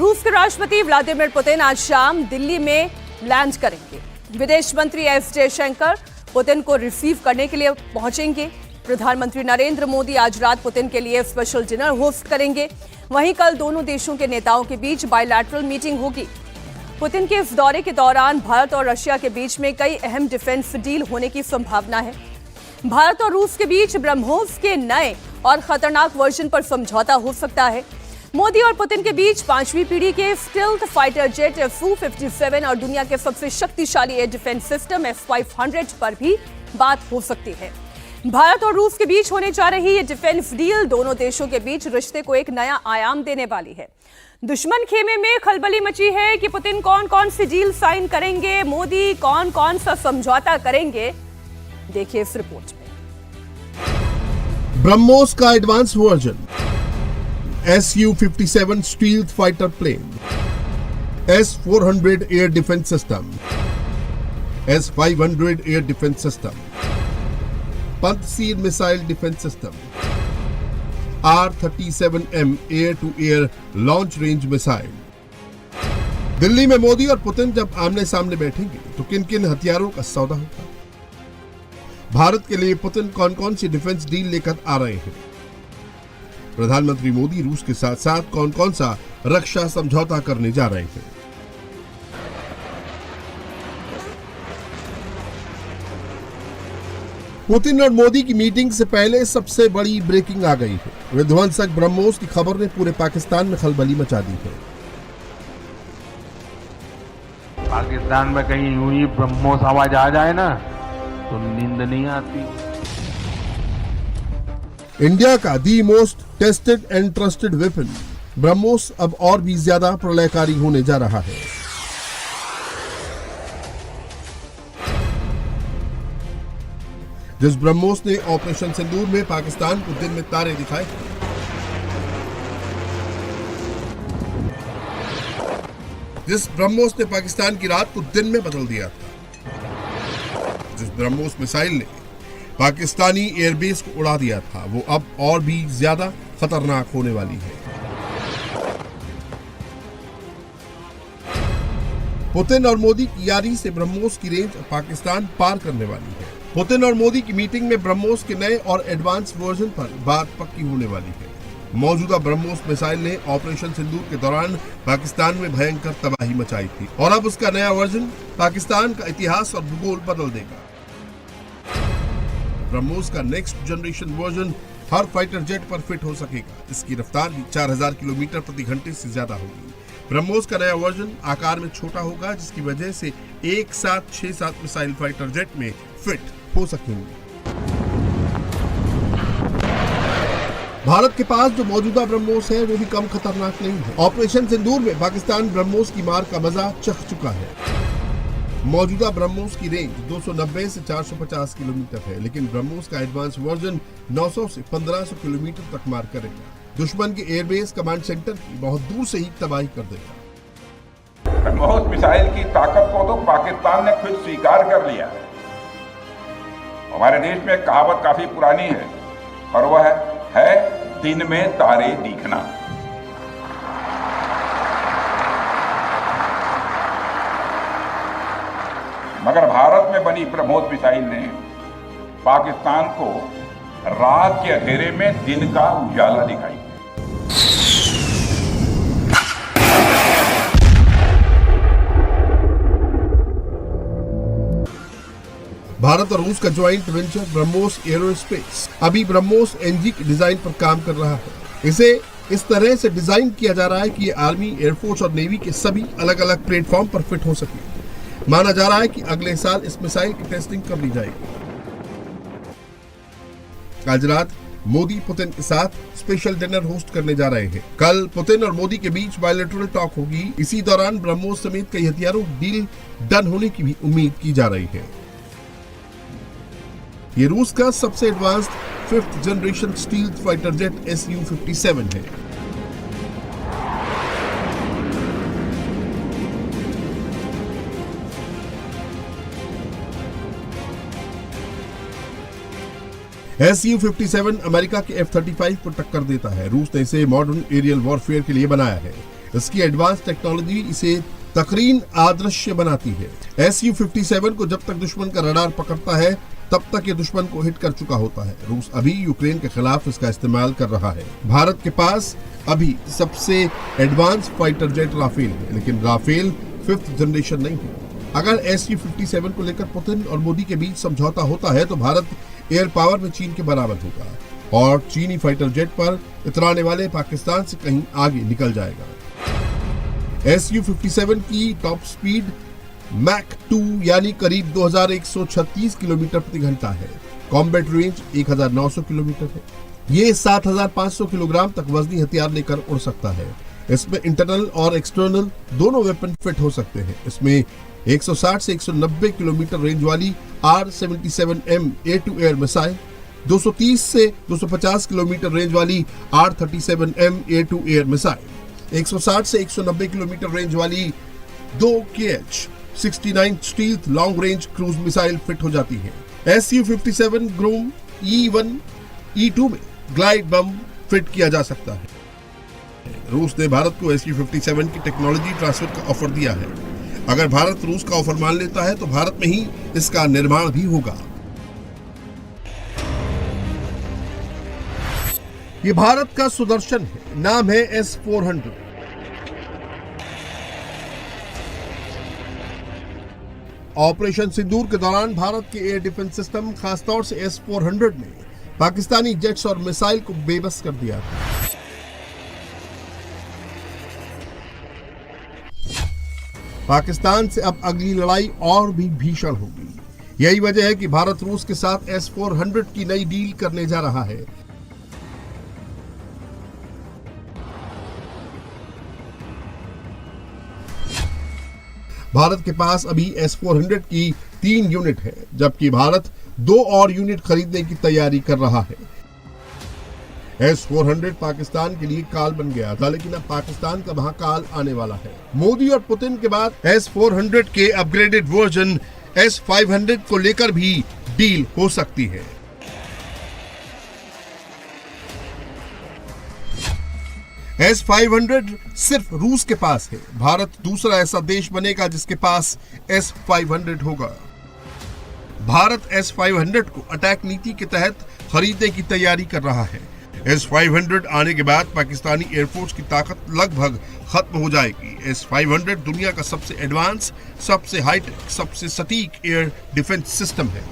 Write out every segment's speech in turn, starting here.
रूस के राष्ट्रपति व्लादिमीर पुतिन आज शाम दिल्ली में लैंड करेंगे। विदेश मंत्री एस जयशंकर पुतिन को रिसीव करने के लिए पहुंचेंगे। प्रधानमंत्री नरेंद्र मोदी आज रात पुतिन के लिए स्पेशल डिनर होस्ट करेंगे। वहीं कल दोनों देशों के नेताओं के बीच बायलैटरल मीटिंग होगी। पुतिन के इस दौरे के दौरान भारत और रशिया के बीच में कई अहम डिफेंस डील होने की संभावना है। भारत और रूस के बीच ब्रह्मोस के नए और खतरनाक वर्जन पर समझौता हो सकता है। मोदी और पुतिन के बीच 5वीं पीढ़ी के स्टील्थ फाइटर जेट Su-57 और दुनिया के सबसे शक्तिशाली एयर डिफेंस सिस्टम S-500 पर भी बात हो सकती है। भारत और रूस के बीच होने जा रही ये डिफेंस डील दोनों देशों के बीच रिश्ते को एक नया आयाम देने वाली है। दुश्मन खेमे में खलबली मची है कि पुतिन कौन कौन सी डील साइन करेंगे, मोदी कौन कौन सा समझौता करेंगे, देखिए इस रिपोर्ट में। ब्रह्मोस का advance version Su-57 stealth fighter plane, S-400 air defence system, S-500 air defence system, Pantsir missile defence system, R-37M air to air launch range missile. Delhi में मोदी और पुतिन जब आमने सामने बैठेंगे तो किन किन हथियारों का सौदा होगा? भारत के लिए पुतिन कौन कौन सी डिफेंस डील लेकर आ रहे हैं? प्रधानमंत्री मोदी रूस के साथ साथ कौन कौन सा रक्षा समझौता करने जा रहे हैं? पुतिन और मोदी की मीटिंग से पहले सबसे बड़ी ब्रेकिंग आ गई है। विध्वंसक ब्रह्मोस की खबर ने पूरे पाकिस्तान में खलबली मचा दी है। पाकिस्तान में कहीं यूं ही ब्रह्मोस आवाज आ जाए ना तो नींद नहीं आती। इंडिया का the most tested and trusted weapon BrahMos अब और भी ज्यादा प्रलयकारी होने जा रहा है। जिस ब्रह्मोस ने ऑपरेशन सिंदूर में पाकिस्तान को दिन में तारे दिखाए, जिस ब्रह्मोस ने पाकिस्तान की रात को दिन में बदल दिया था, जिस ब्रह्मोस मिसाइल ने पाकिस्तानी एयरबेस को उड़ा दिया था, वो अब और भी ज्यादा खतरनाक होने वाली है। पुतिन और मोदी की यारी से ब्रह्मोस की रेंज पाकिस्तान पार करने वाली है। पुतिन और मोदी की मीटिंग में ब्रह्मोस के नए और एडवांस वर्जन पर बात पक्की होने वाली है। मौजूदा ब्रह्मोस मिसाइल ने ऑपरेशन सिंदूर के दौरान पाकिस्तान में भयंकर तबाही मचाई थी और अब उसका नया वर्जन पाकिस्तान का इतिहास और भूगोल बदल देगा। ब्रह्मोस का नेक्स्ट जनरेशन वर्जन हर फाइटर जेट पर फिट हो सकेगा। इसकी रफ्तार भी 4000 किलोमीटर प्रति घंटे से ज्यादा होगी। ब्रह्मोस का नया वर्जन आकार में छोटा होगा, जिसकी वजह से एक साथ 6-7 मिसाइल फाइटर जेट में फिट हो सकेंगे। भारत के पास जो मौजूदा ब्रह्मोस है वो भी कम खतरनाक नहीं है। ऑपरेशन सिंदूर में पाकिस्तान ब्रह्मोस की मार का मजा चख चुका है। मौजूदा ब्रह्मोस की रेंज 290 से 450 किलोमीटर है, लेकिन ब्रह्मोस का एडवांस वर्जन 900 से 1500 किलोमीटर तक मार करेगा। दुश्मन के एयरबेस कमांड सेंटर की बहुत दूर से ही तबाही कर देगा। ब्रह्मोस मिसाइल की ताकत को तो पाकिस्तान ने खुद स्वीकार कर लिया। हमारे देश में एक कहावत काफी पुरानी है और वह है दिन में तारे दिखना। मगर भारत में बनी ब्रह्मोस मिसाइल ने पाकिस्तान को रात के अंधेरे में दिन का उजाला दिखाई। भारत और रूस का ज्वाइंट वेंचर ब्रह्मोस एरोस्पेस अभी ब्रह्मोस NG के डिजाइन पर काम कर रहा है। इसे इस तरह से डिजाइन किया जा रहा है कि ये आर्मी, एयरफोर्स और नेवी के सभी अलग अलग प्लेटफॉर्म पर फिट हो सके। माना जा रहा है कि अगले साल इस मिसाइल की टेस्टिंग कर ली जाएगी। आज रात मोदी पुतिन के साथ स्पेशल डिनर होस्ट करने जा रहे हैं। कल पुतिन और मोदी के बीच बायलैटरल टॉक होगी। इसी दौरान ब्रह्मोस समेत कई हथियारों की डील डन होने की भी उम्मीद की जा रही है। ये रूस का सबसे advanced 5th generation stealth fighter jet Su-57 है। Su-57 अमेरिका के F-35 को टक्कर देता है। रूस ने इसे मॉडर्न एरियल वॉरफेयर के लिए बनाया है। इसकी एडवांस टेक्नोलॉजी इसे तकरीन आदर्श बनाती है। Su-57 को जब तक दुश्मन का रडार पकड़ता है तब तक ये दुश्मन को हिट कर चुका होता है। रूस अभी यूक्रेन के खिलाफ इसका इस्तेमाल कर रहा है। भारत के पास अभी सबसे एडवांस फाइटर जेट राफेल है, लेकिन राफेल 5th जनरेशन नहीं है। अगर Su-57 को लेकर पुतिन और मोदी के बीच समझौता होता है तो भारत एयर पावर में चीन के बराबर होगा और चीनी फाइटर जेट पर इतराने वाले पाकिस्तान से कहीं आगे निकल जाएगा। Su-57 की टॉप स्पीड मैक 2 यानी करीब 2136 किलोमीटर प्रति घंटा है। कॉम्बैट रेंज 1900 किलोमीटर है। ये 7500 किलोग्राम तक वजनी हथियार लेकर उड़ सकता है। इसमें इंटरनल और एक्सटर्नल दोनों वेपन फिट हो सकते हैं। इसमें 160 से 190 किलोमीटर रेंज वाली R-77M air to air missile, 230 से 250 किलोमीटर रेंज वाली R-37M air to air missile, 160 से 190 किलोमीटर रेंज वाली 2 KH-69 stealth long range cruise missile fit हो जाती है। Su-57 ग्रोम E-1 E-2 में ग्लाइड बम फिट किया जा सकता है। रूस ने भारत को Su-57 की टेक्नोलॉजी ट्रांसफर का ऑफर दिया है। अगर भारत रूस का ऑफर मान लेता है तो भारत में ही इसका निर्माण भी होगा। ये भारत का सुदर्शन है, नाम है S-400। ऑपरेशन सिंदूर के दौरान भारत के एयर डिफेंस सिस्टम, खासतौर से S-400 ने पाकिस्तानी जेट्स और मिसाइल को बेबस कर दिया था। पाकिस्तान से अब अगली लड़ाई और भी भीषण होगी। यही वजह है कि भारत रूस के साथ S-400 की नई डील करने जा रहा है। भारत के पास अभी S-400 की 3 यूनिट है, जबकि भारत 2 और यूनिट खरीदने की तैयारी कर रहा है। S-400 पाकिस्तान के लिए काल बन गया था, लेकिन अब पाकिस्तान का महाकाल आने वाला है। मोदी और पुतिन के बाद S-400 के अपग्रेडेड वर्जन S-500 को लेकर भी डील हो सकती है। S-500 सिर्फ रूस के पास है। भारत दूसरा ऐसा देश बनेगा जिसके पास S-500 होगा। भारत S-500 को अटैक नीति के तहत खरीदने की तैयारी कर रहा है। S-500 आने के बाद पाकिस्तानी एयरफोर्स की ताकत लगभग खत्म हो जाएगी। S-500 दुनिया का सबसे एडवांस, सबसे हाईटेक, सबसे सटीक एयर डिफेंस सिस्टम है।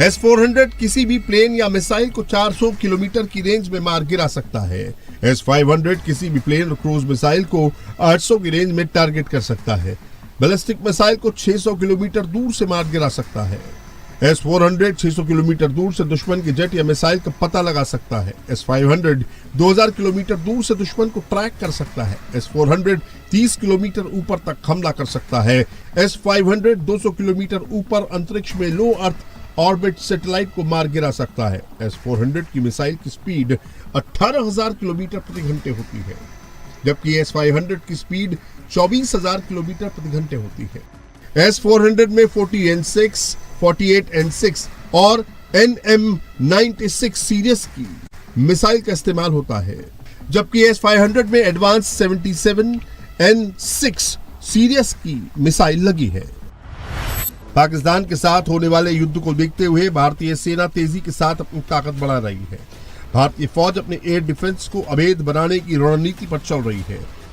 S-400 किसी भी प्लेन या मिसाइल को 400 किलोमीटर की रेंज में मार गिरा सकता है। S-500 किसी भी प्लेन और क्रूज मिसाइल को 800 की रेंज में टारगेट कर सकता है। बैलिस्टिक मिसाइल को 600 किलोमीटर दूर से मार गिरा सकता है। S-400 600 किलोमीटर दूर से दुश्मन के जेट या मिसाइल का पता लगा सकता है। S-500 2000 किलोमीटर दूर से दुश्मन को ट्रैक कर सकता है। S-400 30 किलोमीटर ऊपर तक हमला कर सकता है। S-500 200 किलोमीटर ऊपर अंतरिक्ष में लो अर्थ ऑर्बिट सैटेलाइट को मार गिरा सकता है। S-400 की मिसाइल की स्पीड 18,000 किलोमीटर प्रति घंटे होती है, जबकि S-500 की स्पीड 24,000 किलोमीटर प्रति घंटे होती है। S-400 में 40N6, 48N6 और NM96 सीरीज की मिसाइल का इस्तेमाल होता है, जबकि S-500 में एडवांस 77N6 सीरीज की मिसाइल लगी है। पाकिस्तान के साथ होने वाले युद्ध को देखते हुए भारतीय सेना तेजी के साथ अपनी ताकत बढ़ा रही है। भारतीय फौज अपने एयर डिफेंस को अभेद बनाने की रणनीति पर चल रही है।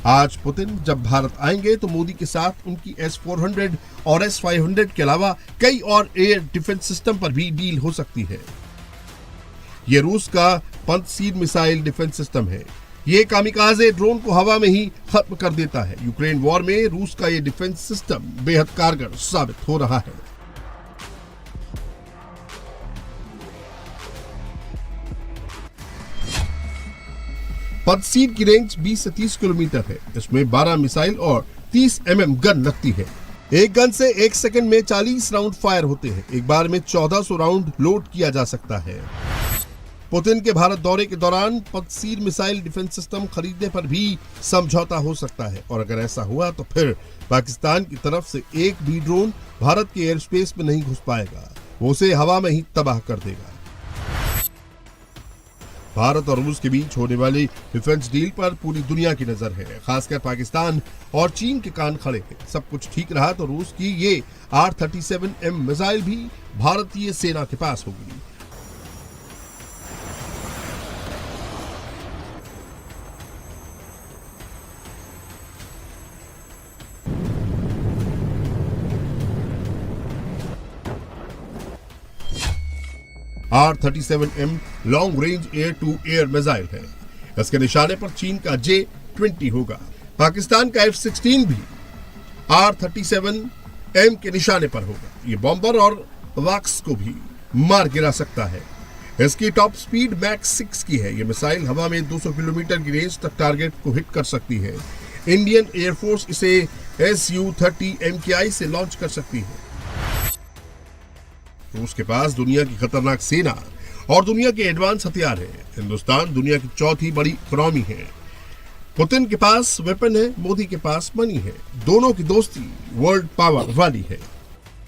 आज पुतिन जब भारत आएंगे तो मोदी के साथ उनकी S-400 और S-500 के अलावा कई और एयर डिफेंस सिस्टम पर भी डील हो सकती है। यह रूस का पंतसीर मिसाइल डिफेंस सिस्टम है। ये कामिकाजे ड्रोन को हवा में ही खत्म कर देता है। यूक्रेन वॉर में रूस का ये डिफेंस सिस्टम बेहद कारगर साबित हो रहा है। पंतसीर की रेंज 20 से 30 किलोमीटर है। इसमें 12 मिसाइल और 30 mm गन लगती है। एक गन से 1 सेकंड में 40 राउंड फायर होते हैं। एक बार में 1400 राउंड लोड किया जा सकता है। पुतिन के भारत दौरे के दौरान पदसीर मिसाइल डिफेंस सिस्टम खरीदने पर भी समझौता हो सकता है, और अगर ऐसा हुआ तो फिर पाकिस्तान की तरफ से एक भी ड्रोन भारत के एयर स्पेस में नहीं घुस पाएगा, वो उसे हवा में ही तबाह कर देगा। भारत और रूस के बीच होने वाली डिफेंस डील पर पूरी दुनिया की नजर है, खासकर पाकिस्तान और चीन के कान खड़े हैं। सब कुछ ठीक रहा तो रूस की ये R-37M मिसाइल भी भारतीय सेना के पास होगी। R-37M long range air to air missile है। इसके निशाने पर चीन का J-20 होगा। पाकिस्तान का F-16 भी R-37M के निशाने पर होगा। ये बॉम्बर और वाक्स को भी मार गिरा सकता है। इसकी टॉप स्पीड मैक 6 की है। ये मिसाइल हवा में 200 किलोमीटर की रेंज तक टारगेट को हिट कर सकती है। इंडियन एयरफोर्स इसे Su-30 MKI से लॉन्च कर सकती है। रूस के पास दुनिया की खतरनाक सेना और दुनिया के एडवांस हथियार है। हिंदुस्तान दुनिया की चौथी बड़ी इकोनॉमी है। पुतिन के पास वेपन है, मोदी के पास मनी है। दोनों की दोस्ती वर्ल्ड पावर वाली है।